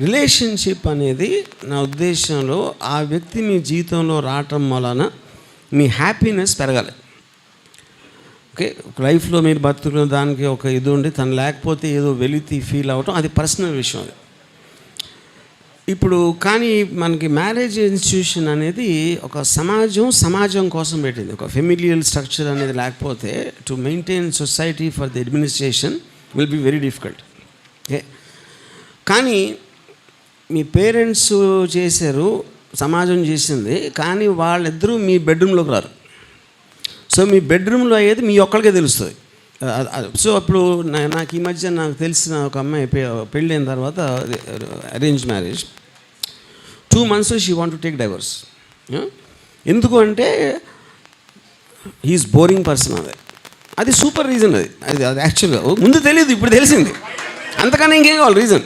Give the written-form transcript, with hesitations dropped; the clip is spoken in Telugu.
రిలేషన్షిప్ అనేది నా ఉద్దేశంలో ఆ వ్యక్తి మీ జీవితంలో రావటం వలన మీ హ్యాపీనెస్ పెరగాలి. ఓకే, లైఫ్లో మీరు బతుకున్న దానికి ఒక ఇది ఉండి తను లేకపోతే ఏదో వెలితి ఫీల్ అవ్వటం అది పర్సనల్ విషయం. అది ఇప్పుడు కానీ మనకి మ్యారేజ్ ఇన్స్టిట్యూషన్ అనేది ఒక సమాజం కోసం పెట్టింది. ఒక ఫెమిలియల్ స్ట్రక్చర్ అనేది లేకపోతే to maintain society for the administration will be very difficult. Okay, కానీ మీ పేరెంట్స్ చేశారు, సమాజం చేసింది, కానీ వాళ్ళిద్దరూ మీ బెడ్రూమ్లోకి రారు. సో మీ బెడ్రూమ్లో అయ్యేది మీ ఒక్కరికే తెలుస్తుంది. సో అప్పుడు నాకు ఈ మధ్య నాకు తెలిసిన ఒక అమ్మాయి పెళ్ళైన తర్వాత arrange marriage 2 months she want to take divorce. ఎందుకు అంటే హీఈస్ బోరింగ్ పర్సన్. అది సూపర్ రీజన్. అది యాక్చువల్గా ముందు తెలియదు, ఇప్పుడు తెలిసింది. అంతకన్నా ఇంకేం కావాలి రీజన్.